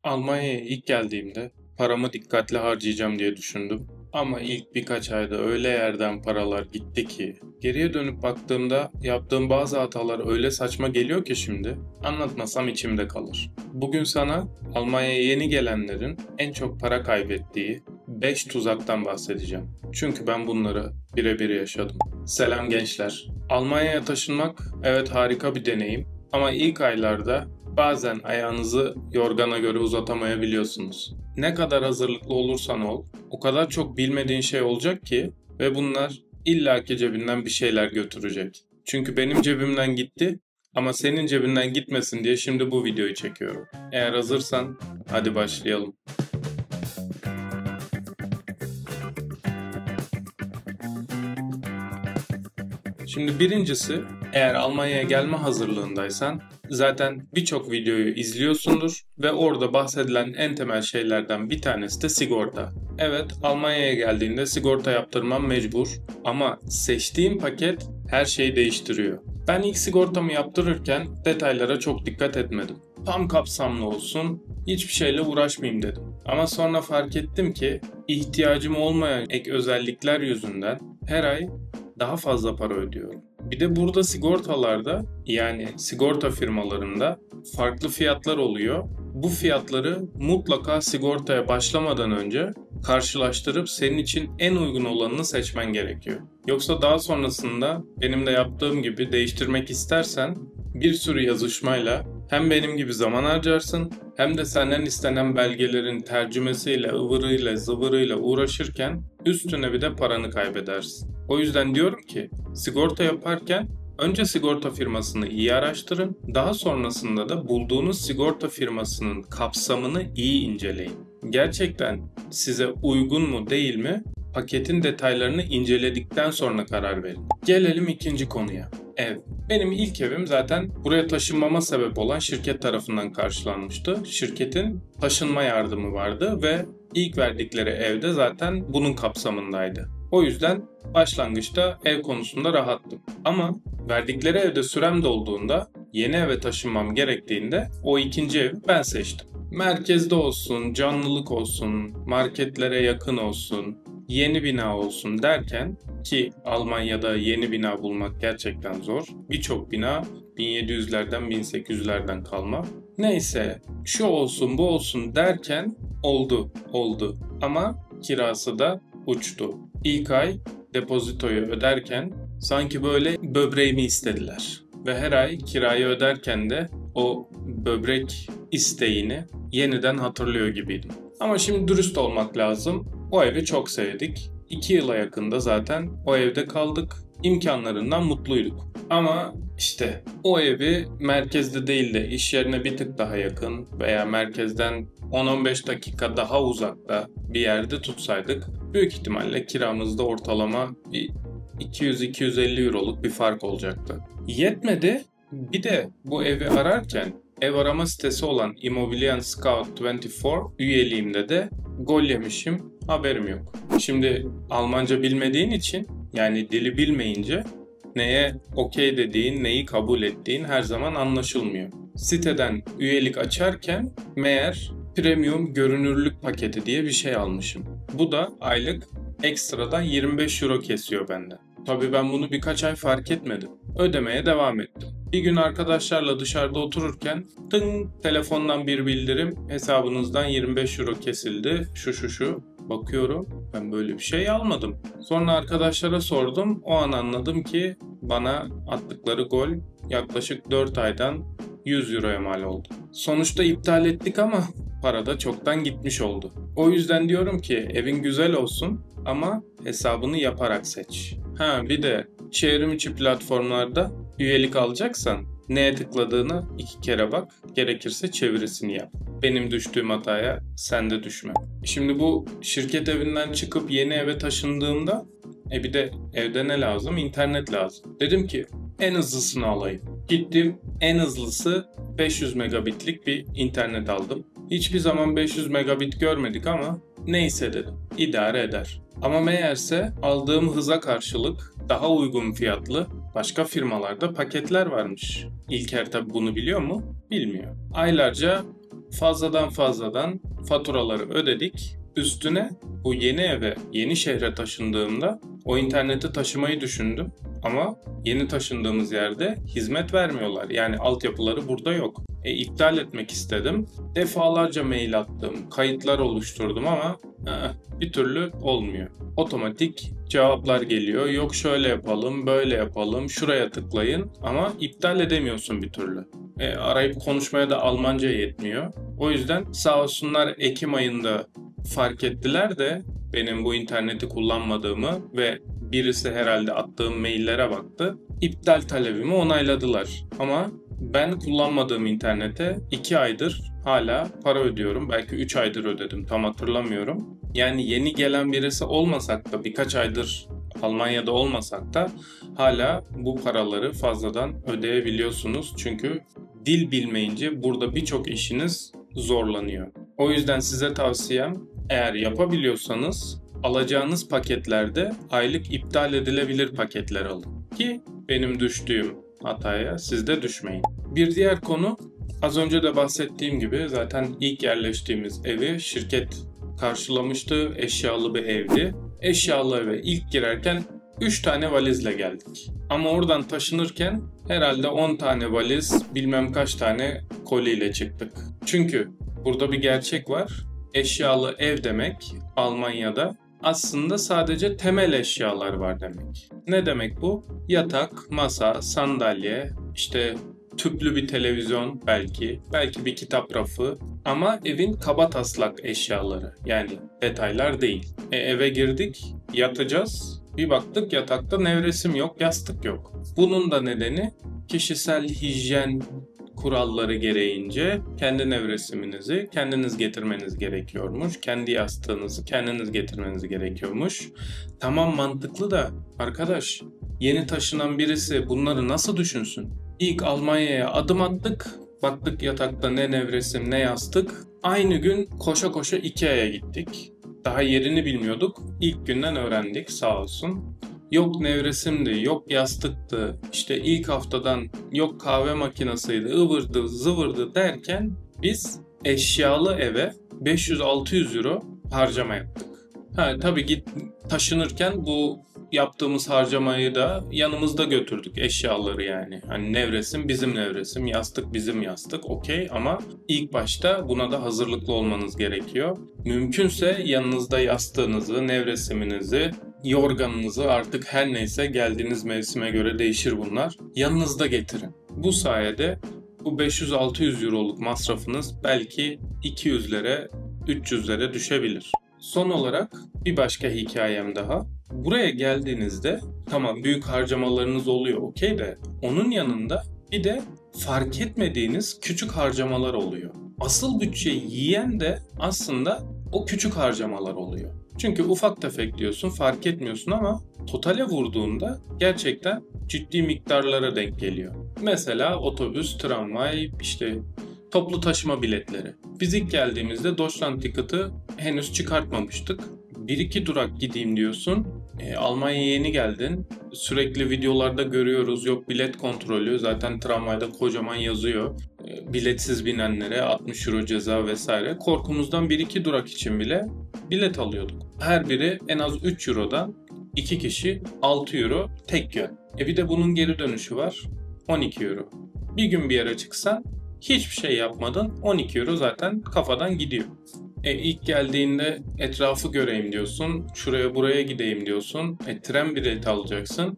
Almanya'ya ilk geldiğimde paramı dikkatli harcayacağım diye düşündüm. Ama ilk birkaç ayda öyle yerden paralar gitti ki geriye dönüp baktığımda yaptığım bazı hatalar öyle saçma geliyor ki şimdi anlatmasam içimde kalır. Bugün sana Almanya'ya yeni gelenlerin en çok para kaybettiği 5 tuzaktan bahsedeceğim. Çünkü ben bunları birebir yaşadım. Selam gençler. Almanya'ya taşınmak evet harika bir deneyim ama ilk aylarda bazen ayağınızı yorgana göre uzatamayabiliyorsunuz. Ne kadar hazırlıklı olursan ol, o kadar çok bilmediğin şey olacak ki ve bunlar illaki cebinden bir şeyler götürecek. Çünkü benim cebimden gitti ama senin cebinden gitmesin diye şimdi bu videoyu çekiyorum. Eğer hazırsan hadi başlayalım. Şimdi birincisi, eğer Almanya'ya gelme hazırlığındaysan zaten birçok videoyu izliyorsundur ve orada bahsedilen en temel şeylerden bir tanesi de sigorta. Evet, Almanya'ya geldiğinde sigorta yaptırmam mecbur ama seçtiğim paket her şeyi değiştiriyor. Ben ilk sigortamı yaptırırken detaylara çok dikkat etmedim. Tam kapsamlı olsun, hiçbir şeyle uğraşmayayım dedim. Ama sonra fark ettim ki ihtiyacım olmayan ek özellikler yüzünden her ay daha fazla para ödüyorum. Bir de burada sigortalarda yani sigorta firmalarında farklı fiyatlar oluyor. Bu fiyatları mutlaka sigortaya başlamadan önce karşılaştırıp senin için en uygun olanını seçmen gerekiyor. Yoksa daha sonrasında benim de yaptığım gibi değiştirmek istersen bir sürü yazışmayla hem benim gibi zaman harcarsın hem de senden istenen belgelerin tercümesiyle, ıvırıyla, zıvırıyla uğraşırken üstüne bir de paranı kaybedersin. O yüzden diyorum ki sigorta yaparken önce sigorta firmasını iyi araştırın, daha sonrasında da bulduğunuz sigorta firmasının kapsamını iyi inceleyin. Gerçekten size uygun mu değil mi? Paketin detaylarını inceledikten sonra karar verin. Gelelim ikinci konuya. Ev. Benim ilk evim zaten buraya taşınmama sebep olan şirket tarafından karşılanmıştı. Şirketin taşınma yardımı vardı ve ilk verdikleri evde zaten bunun kapsamındaydı. O yüzden başlangıçta ev konusunda rahattım. Ama verdikleri evde sürem dolduğunda yeni eve taşınmam gerektiğinde o ikinci evi ben seçtim. Merkezde olsun, canlılık olsun, marketlere yakın olsun, yeni bina olsun derken ki Almanya'da yeni bina bulmak gerçekten zor. Birçok bina 1700'lerden 1800'lerden kalma. Neyse şu olsun bu olsun derken oldu. Ama kirası da uçtu. İlk ay depozitoyu öderken sanki böyle böbreğimi istediler. Ve her ay kirayı öderken de o böbrek isteğini yeniden hatırlıyor gibiydim. Ama şimdi dürüst olmak lazım. O evi çok sevdik. 2 yıla yakında zaten o evde kaldık. İmkanlarından mutluyduk. Ama işte o evi merkezde değil de iş yerine bir tık daha yakın veya merkezden 10-15 dakika daha uzakta bir yerde tutsaydık büyük ihtimalle kiramızda ortalama bir 200-250 euroluk bir fark olacaktı. Yetmedi. Bir de bu evi ararken ev arama sitesi olan Immobilien Scout 24 üyeliğimde de gol yemişim, haberim yok. Şimdi Almanca bilmediğin için yani dili bilmeyince neye okey dediğin, neyi kabul ettiğin her zaman anlaşılmıyor. Siteden üyelik açarken meğer premium görünürlük paketi diye bir şey almışım. Bu da aylık ekstradan 25 euro kesiyor benden. Tabii ben bunu birkaç ay fark etmedim. Ödemeye devam ettim. Bir gün arkadaşlarla dışarıda otururken telefondan bir bildirim, hesabınızdan 25 euro kesildi şu. Bakıyorum ben böyle bir şey almadım. Sonra arkadaşlara sordum, o an anladım ki bana attıkları gol yaklaşık 4 aydan 100 euroya mal oldu. Sonuçta iptal ettik ama para da çoktan gitmiş oldu. O yüzden diyorum ki evin güzel olsun ama hesabını yaparak seç. Bir de çevrim içi platformlarda üyelik alacaksan neye tıkladığını 2 kere bak, gerekirse çevirisini yap. Benim düştüğüm hataya sen de düşme. Şimdi bu şirket evinden çıkıp yeni eve taşındığımda bir de evde ne lazım? İnternet lazım. Dedim ki en hızlısını alayım. Gittim en hızlısı 500 megabitlik bir internet aldım. Hiçbir zaman 500 megabit görmedik ama neyse dedim. İdare eder. Ama meğerse aldığım hıza karşılık daha uygun fiyatlı başka firmalarda paketler varmış. İlker tabi bunu biliyor mu? Bilmiyor. Aylarca fazladan faturaları ödedik. Üstüne bu yeni eve, yeni şehre taşındığımda o interneti taşımayı düşündüm. Ama yeni taşındığımız yerde hizmet vermiyorlar. Yani altyapıları burada yok. İptal etmek istedim. Defalarca mail attım, kayıtlar oluşturdum ama bir türlü olmuyor. Otomatik cevaplar geliyor. Yok şöyle yapalım, böyle yapalım, şuraya tıklayın ama iptal edemiyorsun bir türlü. Arayıp konuşmaya da Almanca yetmiyor. O yüzden sağ olsunlar Ekim ayında fark ettiler de benim bu interneti kullanmadığımı ve birisi herhalde attığım maillere baktı. İptal talebimi onayladılar. Ama ben kullanmadığım internete 2 aydır hala para ödüyorum. Belki 3 aydır ödedim, tam hatırlamıyorum. Yani yeni gelen birisi olmasak da, birkaç aydır Almanya'da olmasak da hala bu paraları fazladan ödeyebiliyorsunuz. Çünkü dil bilmeyince burada birçok işiniz zorlanıyor. O yüzden size tavsiyem, eğer yapabiliyorsanız alacağınız paketlerde aylık iptal edilebilir paketler alın. Ki benim düştüğüm hataya siz de düşmeyin. Bir diğer konu, az önce de bahsettiğim gibi zaten ilk yerleştiğimiz evi şirket karşılamıştı. Eşyalı bir evdi. Eşyalı eve ilk girerken 3 tane valizle geldik. Ama oradan taşınırken herhalde 10 tane valiz, bilmem kaç tane koliyle çıktık. Çünkü burada bir gerçek var. Eşyalı ev demek Almanya'da aslında sadece temel eşyalar var demek. Ne demek bu? Yatak, masa, sandalye, işte tüplü bir televizyon belki bir kitap rafı ama evin kabataslak eşyaları, yani detaylar değil. Eve girdik, yatacağız. Bir baktık yatakta nevresim yok, yastık yok. Bunun da nedeni kişisel hijyen kuralları gereğince kendi nevresiminizi kendiniz getirmeniz gerekiyormuş. Kendi yastığınızı kendiniz getirmeniz gerekiyormuş. Tamam, mantıklı da arkadaş, yeni taşınan birisi bunları nasıl düşünsün? İlk Almanya'ya adım attık. Baktık yatakta ne nevresim ne yastık. Aynı gün koşa koşa Ikea'ya gittik. Daha yerini bilmiyorduk. İlk günden öğrendik sağ olsun. Yok nevresimdi, yok yastıktı, işte ilk haftadan yok kahve makinesiydi, ıvırdı, zıvırdı derken biz eşyalı eve 500-600 euro harcama yaptık. Tabii taşınırken bu yaptığımız harcamayı da yanımızda götürdük, eşyaları yani. Hani nevresim bizim nevresim, yastık bizim yastık, okey, ama ilk başta buna da hazırlıklı olmanız gerekiyor. Mümkünse yanınızda yastığınızı, nevresiminizi, yorganınızı, artık her neyse geldiğiniz mevsime göre değişir bunlar, yanınızda getirin. Bu sayede bu 500-600 euroluk masrafınız belki 200'lere, 300'lere düşebilir. Son olarak bir başka hikayem daha. Buraya geldiğinizde tamam büyük harcamalarınız oluyor, okey, de onun yanında bir de fark etmediğiniz küçük harcamalar oluyor. Asıl bütçeyi yiyen de aslında o küçük harcamalar oluyor. Çünkü ufak tefek diyorsun, fark etmiyorsun ama totale vurduğunda gerçekten ciddi miktarlara denk geliyor. Mesela otobüs, tramvay, işte toplu taşıma biletleri. Biz ilk geldiğimizde Deutschlandticket'ı henüz çıkartmamıştık. 1-2 durak gideyim diyorsun. Almanya'ya yeni geldin. Sürekli videolarda görüyoruz. Yok bilet kontrolü. Zaten tramvayda kocaman yazıyor. Biletsiz binenlere 60 euro ceza vesaire. Korkumuzdan 1-2 durak için bile bilet alıyorduk. Her biri en az 3 eurodan 2 kişi 6 euro tek yön. Bir de bunun geri dönüşü var. 12 euro. Bir gün bir yere çıksan hiçbir şey yapmadın, 12 euro zaten kafadan gidiyor. İlk geldiğinde etrafı göreyim diyorsun, şuraya buraya gideyim diyorsun, tren bileti alacaksın.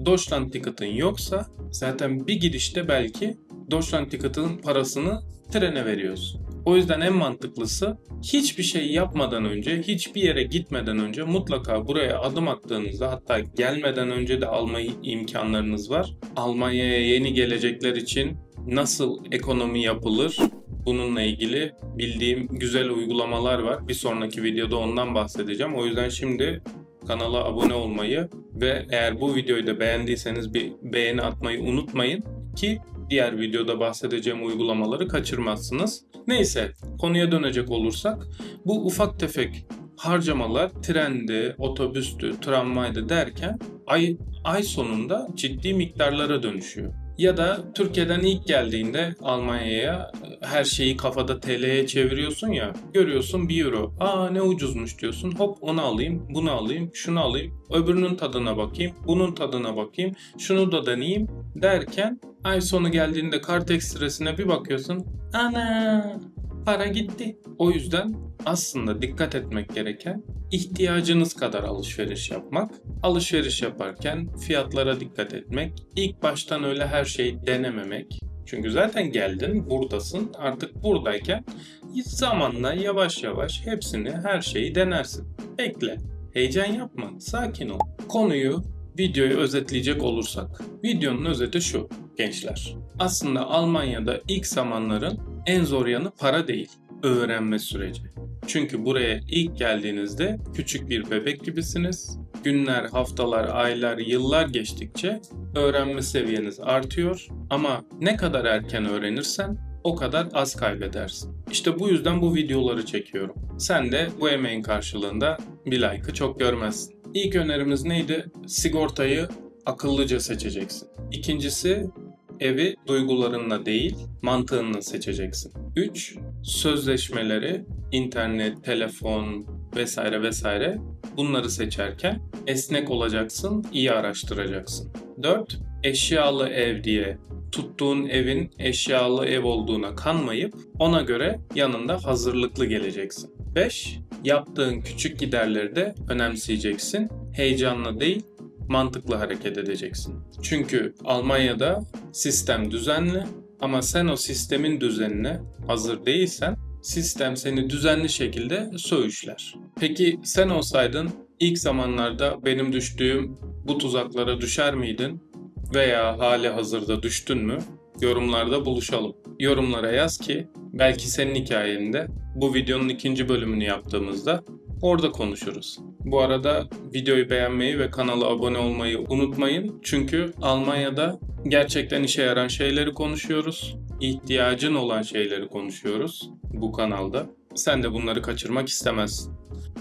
Deutschlandticket'ın yoksa zaten bir gidişte belki Deutschlandticket'ın parasını trene veriyorsun. O yüzden en mantıklısı hiçbir şey yapmadan önce, hiçbir yere gitmeden önce mutlaka buraya adım attığınızda, hatta gelmeden önce de alma imkanlarınız var. Almanya'ya yeni gelecekler için nasıl ekonomi yapılır? Bununla ilgili bildiğim güzel uygulamalar var. Bir sonraki videoda ondan bahsedeceğim. O yüzden şimdi kanala abone olmayı ve eğer bu videoyu da beğendiyseniz bir beğeni atmayı unutmayın ki diğer videoda bahsedeceğim uygulamaları kaçırmazsınız. Neyse, konuya dönecek olursak bu ufak tefek harcamalar trendi, otobüstü, tramvaydı derken ay sonunda ciddi miktarlara dönüşüyor. Ya da Türkiye'den ilk geldiğinde Almanya'ya her şeyi kafada TL'ye çeviriyorsun ya. Görüyorsun 1 euro. Aa ne ucuzmuş diyorsun. Hop onu alayım, bunu alayım, şunu alayım. Öbürünün tadına bakayım, bunun tadına bakayım. Şunu da deneyeyim derken ay sonu geldiğinde kart ekstresine bir bakıyorsun. Ana para gitti. O yüzden aslında dikkat etmek gereken ihtiyacınız kadar alışveriş yapmak. Alışveriş yaparken fiyatlara dikkat etmek. İlk baştan öyle her şeyi denememek. Çünkü zaten geldin, buradasın. Artık buradayken zamanla yavaş yavaş hepsini, her şeyi denersin. Bekle. Heyecan yapma. Sakin ol. Videoyu özetleyecek olursak. Videonun özeti şu gençler. Aslında Almanya'da ilk zamanların en zor yanı para değil, öğrenme süreci. Çünkü buraya ilk geldiğinizde küçük bir bebek gibisiniz. Günler, haftalar, aylar, yıllar geçtikçe öğrenme seviyeniz artıyor. Ama ne kadar erken öğrenirsen o kadar az kaybedersin. İşte bu yüzden bu videoları çekiyorum. Sen de bu emeğin karşılığında bir like'ı çok görmezsin. İlk önerimiz neydi? Sigortayı akıllıca seçeceksin. İkincisi, evi duygularınla değil, mantığınla seçeceksin. 3. Sözleşmeleri, internet, telefon vesaire vesaire bunları seçerken esnek olacaksın, iyi araştıracaksın. 4. Eşyalı ev diye tuttuğun evin eşyalı ev olduğuna kanmayıp ona göre yanında hazırlıklı geleceksin. 5. Yaptığın küçük giderleri de önemseyeceksin. Heyecanla değil, mantıklı hareket edeceksin. Çünkü Almanya'da sistem düzenli ama sen o sistemin düzenine hazır değilsen sistem seni düzenli şekilde söğüşler. Peki sen olsaydın ilk zamanlarda benim düştüğüm bu tuzaklara düşer miydin? Veya hali hazırda düştün mü? Yorumlarda buluşalım. Yorumlara yaz ki belki senin hikayende bu videonun 2. bölümünü yaptığımızda orada konuşuruz. Bu arada videoyu beğenmeyi ve kanala abone olmayı unutmayın. Çünkü Almanya'da gerçekten işe yarayan şeyleri konuşuyoruz. İhtiyacın olan şeyleri konuşuyoruz bu kanalda. Sen de bunları kaçırmak istemezsin.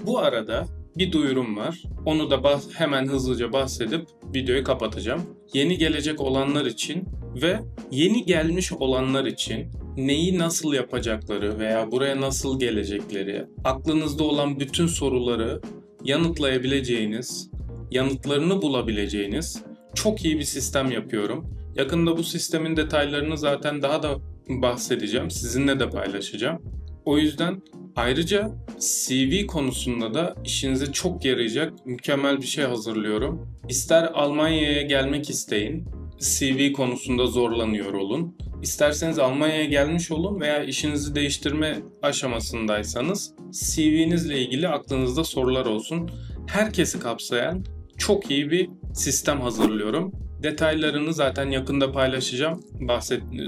Bu arada bir duyurum var. Onu da hemen hızlıca bahsedip videoyu kapatacağım. Yeni gelecek olanlar için ve yeni gelmiş olanlar için neyi nasıl yapacakları veya buraya nasıl gelecekleri, aklınızda olan bütün soruları yanıtlayabileceğiniz, yanıtlarını bulabileceğiniz çok iyi bir sistem yapıyorum. Yakında bu sistemin detaylarını zaten daha da bahsedeceğim, sizinle de paylaşacağım. O yüzden ayrıca CV konusunda da işinize çok yarayacak mükemmel bir şey hazırlıyorum. İster Almanya'ya gelmek isteyin, CV konusunda zorlanıyor olun. İsterseniz Almanya'ya gelmiş olun veya işinizi değiştirme aşamasındaysanız CV'nizle ilgili aklınızda sorular olsun. Herkesi kapsayan çok iyi bir sistem hazırlıyorum. Detaylarını zaten yakında paylaşacağım.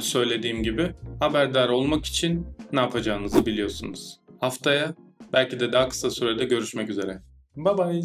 Söylediğim gibi haberdar olmak için ne yapacağınızı biliyorsunuz. Haftaya belki de daha kısa sürede görüşmek üzere. Bye bye.